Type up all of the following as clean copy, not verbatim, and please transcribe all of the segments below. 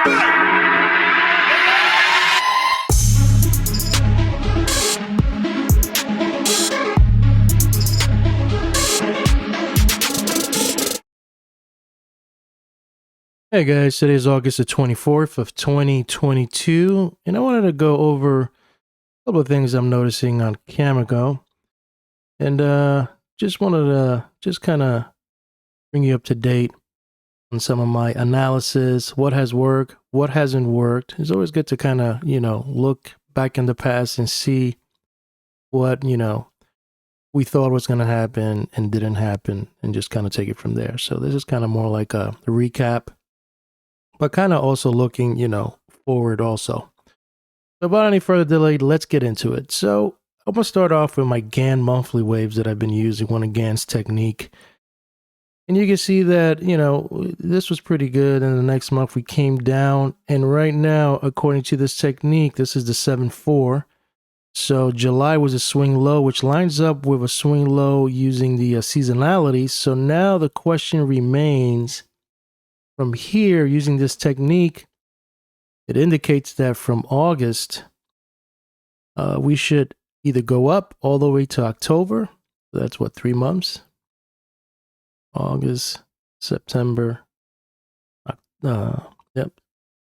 Hey guys, today is August the 24th of 2022, and I wanted to go over a couple of things I'm noticing on Cameco, and just wanted to just kind of bring you up to date on some of my analysis, what has worked, what hasn't worked. It's always good to kind of, look back in the past and see what, we thought was going to happen and didn't happen, and just kind of take it from there. So this is kind of more like a recap, but kind of also looking, forward also. So without any further delay, let's get into it. So I'm going to start off with my Gann monthly waves that I've been using, one of Gann's technique. And you can see that, this was pretty good. And the next month we came down. And right now, according to this technique, this is the 7-4. So July was a swing low, which lines up with a swing low using the seasonality. So now the question remains, from here, using this technique, it indicates that from August, we should either go up all the way to October. So that's what, 3 months? August, September,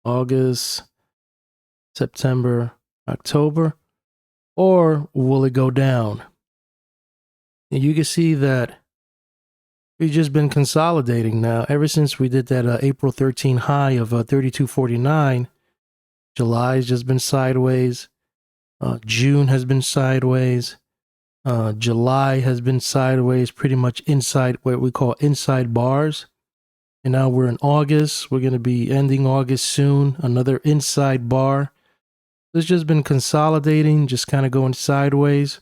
August, September, October, or will it go down? And you can see that we've just been consolidating now ever since we did that April 13 high of 32.49. July has just been sideways. June has been sideways. July has been sideways, pretty much inside what we call inside bars. And now we're in August. We're going to be ending August soon. Another inside bar. It's just been consolidating, just kind of going sideways.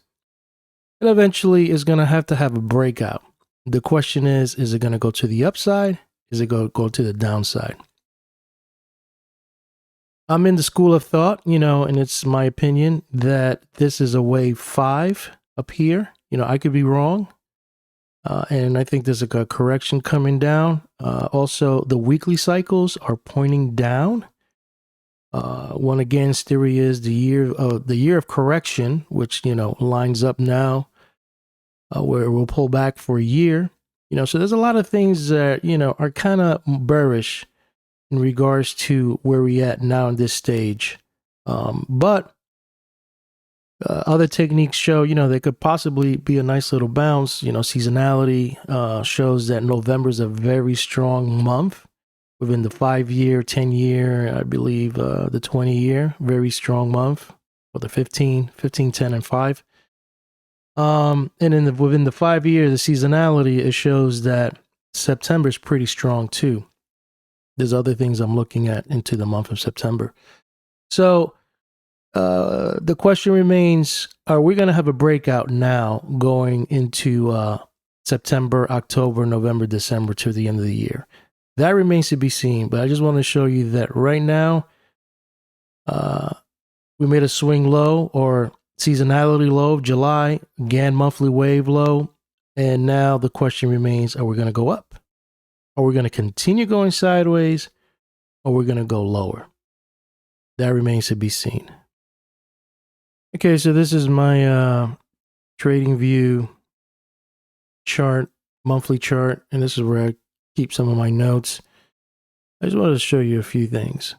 And eventually it's going to have a breakout. The question is it going to go to the upside? Is it going to go to the downside? I'm in the school of thought, and it's my opinion that this is a wave 5 up here. I could be wrong. And I think there's a correction coming down. Also, the weekly cycles are pointing down. One again's theory is the year of correction, which, lines up now. Where we'll pull back for a year, so there's a lot of things that, are kind of bearish in regards to where we at now in this stage. But other techniques show, there could possibly be a nice little bounce. Seasonality shows that November is a very strong month within the 5-year, 10-year, I believe the 20-year, very strong month, or the 15, 10, and 5. And within the 5 years, the seasonality, it shows that September is pretty strong too. There's other things I'm looking at into the month of September. So the question remains, are we going to have a breakout now going into September, October, November, December to the end of the year? That remains to be seen, but I just want to show you that right now, we made a swing low or seasonality low of July, Gann monthly wave low, and now the question remains, are we going to go up? Are we going to continue going sideways? Or are we going to go lower? That remains to be seen. Okay, so this is my trading view chart, monthly chart, and this is where I keep some of my notes. I just wanted to show you a few things.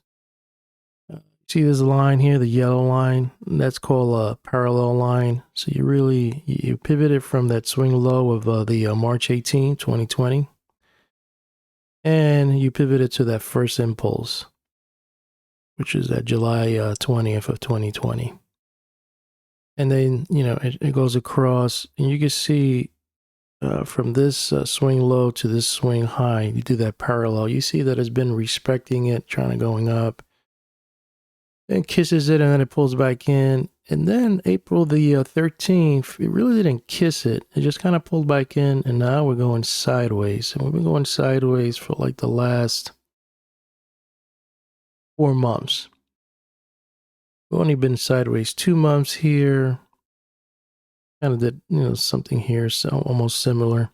See this line here, the yellow line? That's called a parallel line. So you pivoted from that swing low of the March 18, 2020. And you pivoted to that first impulse, which is that July 20th of 2020. And then, it goes across, and you can see from this swing low to this swing high, you do that parallel. You see that it's been respecting it, trying to going up. Then kisses it, and then it pulls back in. And then April the 13th, it really didn't kiss it. It just kind of pulled back in, and now we're going sideways. And we've been going sideways for like the last 4 months. We've only been sideways 2 months here. Kind of did, something here, so almost similar.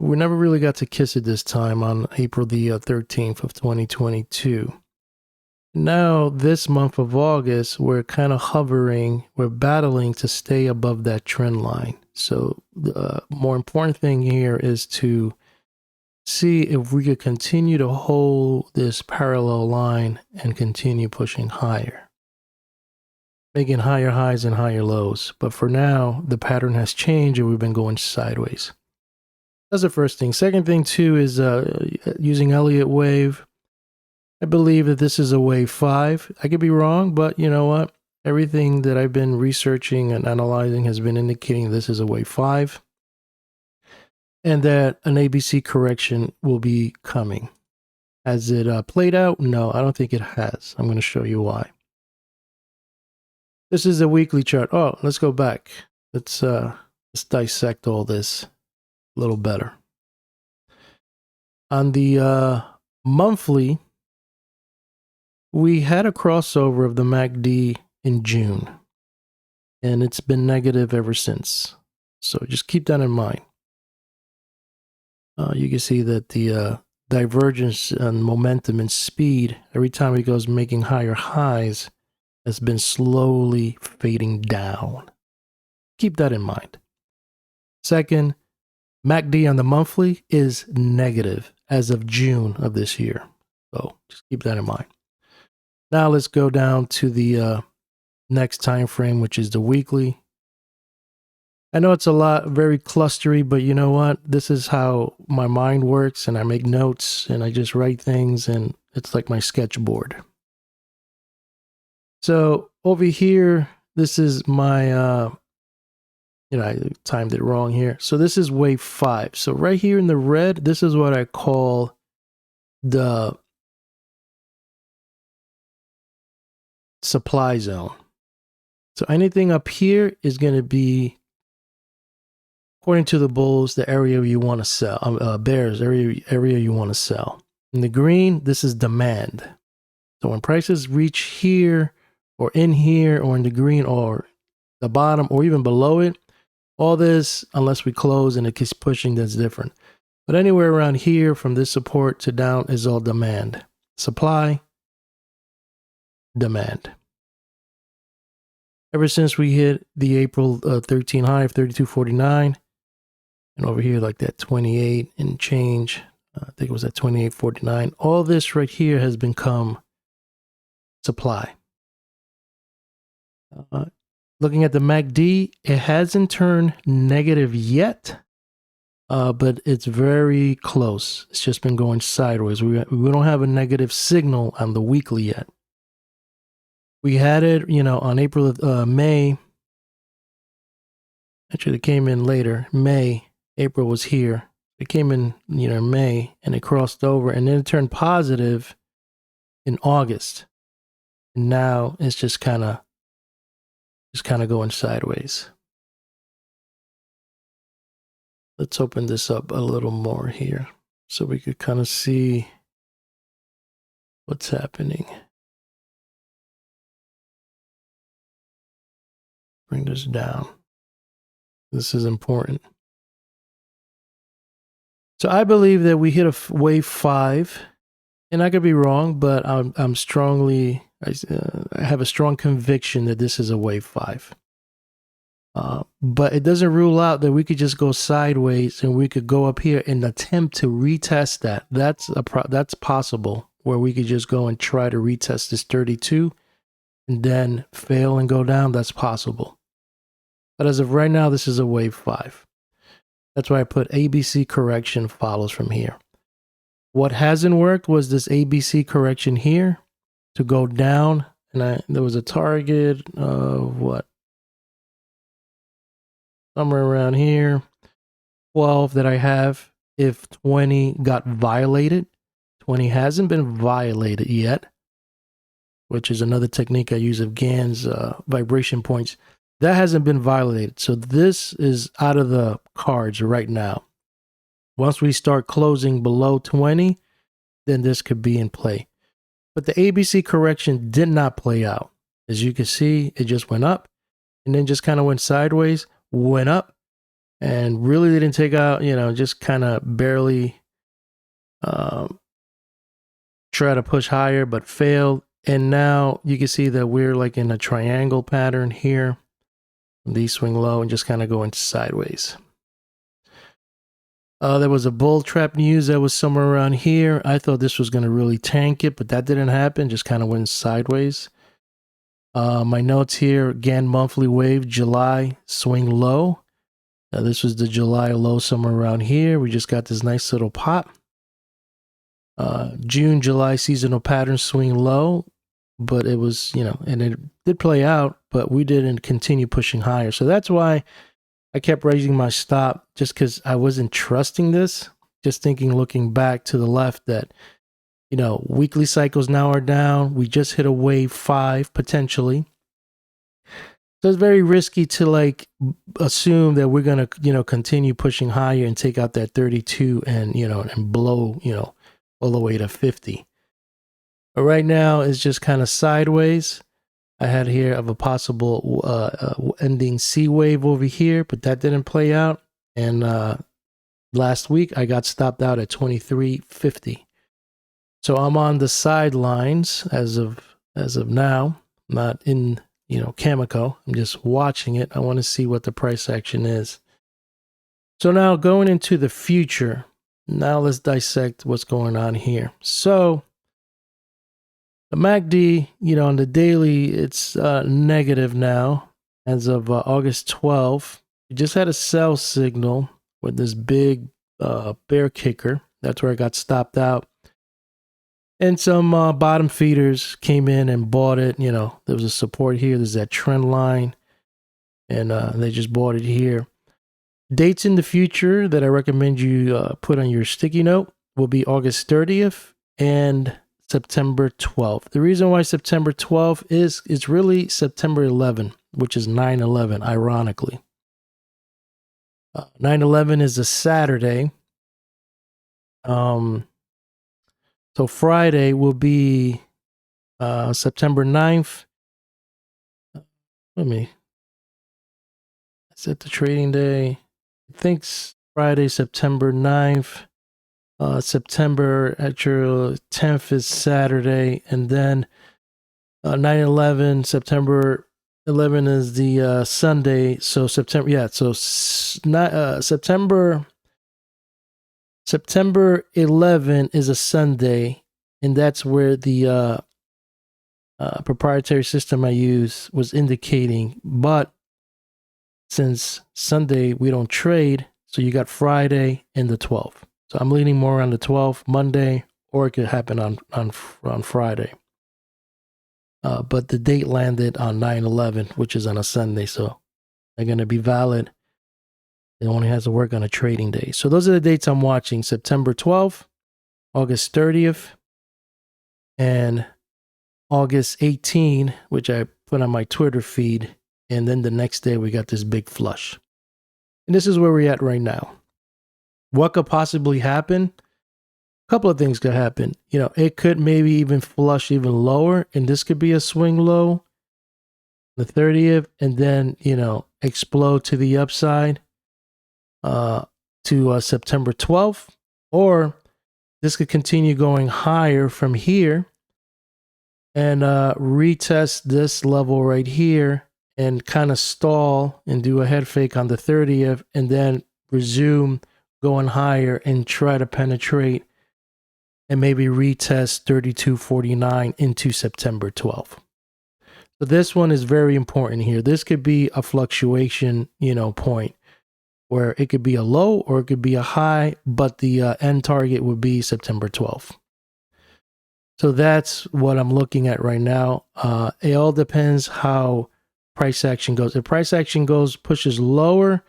We never really got to kiss it this time on April the 13th of 2022. Now, this month of August, we're kind of hovering, we're battling to stay above that trend line. So the more important thing here is to see if we could continue to hold this parallel line and continue pushing higher, making higher highs and higher lows. But for now, the pattern has changed and we've been going sideways. That's the first thing. Second thing too is using Elliott Wave. I believe that this is a wave 5. I could be wrong, but you know what? Everything that I've been researching and analyzing has been indicating this is a wave 5. And that an ABC correction will be coming. Has it played out? No, I don't think it has. I'm going to show you why. This is a weekly chart. Oh, let's go back. Let's dissect all this a little better. On the monthly, we had a crossover of the MACD in June, and it's been negative ever since. So just keep that in mind. You can see that the divergence and momentum and speed, every time it goes making higher highs, has been slowly fading down. Keep that in mind. Second, MACD on the monthly is negative as of June of this year. So just keep that in mind. Now let's go down to the next time frame, which is the weekly. I know it's a lot, very clustery, but you know what? This is how my mind works, and I make notes, and I just write things, and it's like my sketchboard. So over here, this is my, I timed it wrong here. So this is wave 5. So right here in the red, this is what I call the supply zone. So anything up here is going to be, according to the bulls, the area you want to sell. Bears, area you want to sell. In the green, this is demand. So when prices reach here, or in here, or in the green, or the bottom, or even below it, all this, unless we close and it keeps pushing, that's different. But anywhere around here, from this support to down, is all demand. Supply, demand. Ever since we hit the April 13 high of 32.49, and over here like that 28 and change, I think it was at 28.49, all this right here has become supply. Looking at the MACD, it hasn't turned negative yet, but it's very close. It's just been going sideways. We don't have a negative signal on the weekly yet. We had it, on May. Actually, it came in later. April was here. It came in, May, and it crossed over, and then it turned positive in August. And now it's just kind of going sideways. Let's open this up a little more here so we could kind of see what's happening. Bring this down. This is important. So I believe that we hit a wave 5, and I could be wrong, but I have a strong conviction that this is a wave 5. But it doesn't rule out that we could just go sideways and we could go up here and attempt to retest that. That's possible, where we could just go and try to retest this 32 and then fail and go down. That's possible. But as of right now, this is a wave 5. That's why I put ABC correction follows from here. What hasn't worked was this ABC correction here to go down. And there was a target of what? Somewhere around here. 12 that I have. If 20 got violated. 20 hasn't been violated yet, which is another technique I use of Gann's vibration points. That hasn't been violated. So this is out of the cards right now. Once we start closing below 20, then this could be in play. But the ABC correction did not play out. As you can see, it just went up and then just kind of went sideways, went up, and really didn't take out, just kind of barely try to push higher, but failed. And now you can see that we're like in a triangle pattern here. These swing low and just kind of go into sideways. There was a bull trap news that was somewhere around here. I thought this was going to really tank it, but that didn't happen. Just kind of went sideways. My notes here, Gann monthly wave, July swing low. This was the July low somewhere around here. We just got this nice little pop. June, July seasonal pattern swing low, but it was, and it did play out, but we didn't continue pushing higher. So that's why I kept raising my stop, just because I wasn't trusting this. Just thinking, looking back to the left, that weekly cycles now are down. We just hit a wave 5 potentially. So it's very risky to assume that we're gonna continue pushing higher and take out that 32 and and blow all the way to 50. But right now it's just kind of sideways. I had here of a possible ending C wave over here, but that didn't play out. And last week I got stopped out at 23.50. So I'm on the sidelines as of now, not in Cameco. I'm just watching it. I want to see what the price action is. So now going into the future, now let's dissect what's going on here. So the MACD, on the daily, it's negative now as of August 12th. We just had a sell signal with this big bear kicker. That's where I got stopped out. And some bottom feeders came in and bought it. There was a support here. There's that trend line. And they just bought it here. Dates in the future that I recommend you put on your sticky note will be August 30th and September 12th. The reason why September 12th is it's really September 11th, which is 9/11, ironically. 9/11 is a Saturday. So Friday will be September 9th. Set the trading day. I think Friday, September 9th. September actual 10th is Saturday, and then 9/11, September 11 is the Sunday. So September 11 is a Sunday, and that's where the proprietary system I use was indicating. But since Sunday we don't trade, so you got Friday and the 12th. So I'm leaning more on the 12th, Monday, or it could happen on Friday. But the date landed on 9/11, which is on a Sunday, so they're going to be valid. It only has to work on a trading day. So those are the dates I'm watching: September 12th, August 30th, and August 18th, which I put on my Twitter feed. And then the next day we got this big flush. And this is where we're at right now. What could possibly happen? A couple of things could happen. It could maybe even flush even lower, and this could be a swing low, the 30th, and then, explode to the upside to September 12th. Or this could continue going higher from here and retest this level right here and kind of stall and do a head fake on the 30th, and then resume going higher and try to penetrate and maybe retest 32.49 into September 12th. So this one is very important here. This could be a fluctuation, point where it could be a low or it could be a high, but the end target would be September 12th. So that's what I'm looking at right now. It all depends how price action goes. If price action pushes lower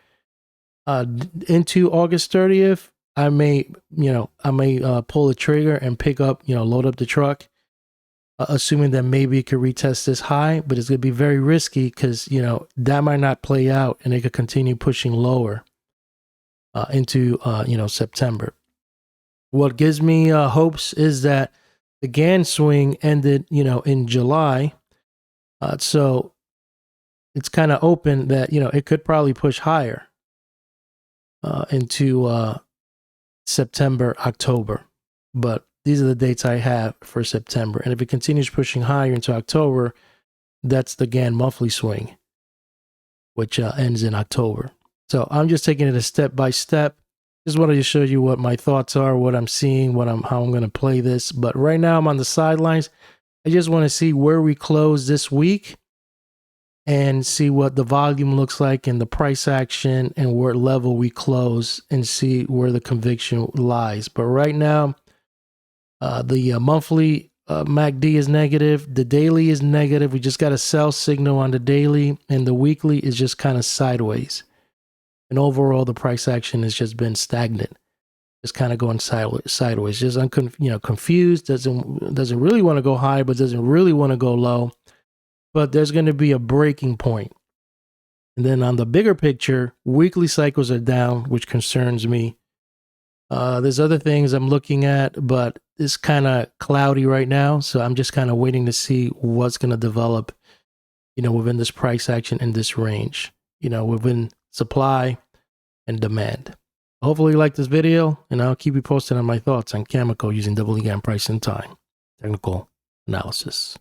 into August 30th, I may pull the trigger and pick up, load up the truck, assuming that maybe it could retest this high, but it's going to be very risky because, that might not play out and it could continue pushing lower into, September. What gives me hopes is that the Gann swing ended, in July. So it's kind of open that, it could probably push higher into September, October. But these are the dates I have for September. And if it continues pushing higher into October, that's the Gann monthly swing, which ends in October. So I'm just taking it a step by step. Just wanted to show you what my thoughts are, what I'm seeing, how I'm going to play this. But right now I'm on the sidelines. I just want to see where we close this week and see what the volume looks like and the price action and what level we close and see where the conviction lies. But right now, the monthly MACD is negative. The daily is negative. We just got a sell signal on the daily, and the weekly is just kind of sideways. And overall, the price action has just been stagnant, just kind of going sideways. Just confused. Doesn't really want to go high, but doesn't really want to go low. But there's going to be a breaking point. And then on the bigger picture, weekly cycles are down, which concerns me. There's other things I'm looking at, but it's kind of cloudy right now. So I'm just kind of waiting to see what's going to develop, within this price action in this range, within supply and demand. Hopefully you like this video, and I'll keep you posted on my thoughts on Cameco using double Gann price and time. Technical analysis.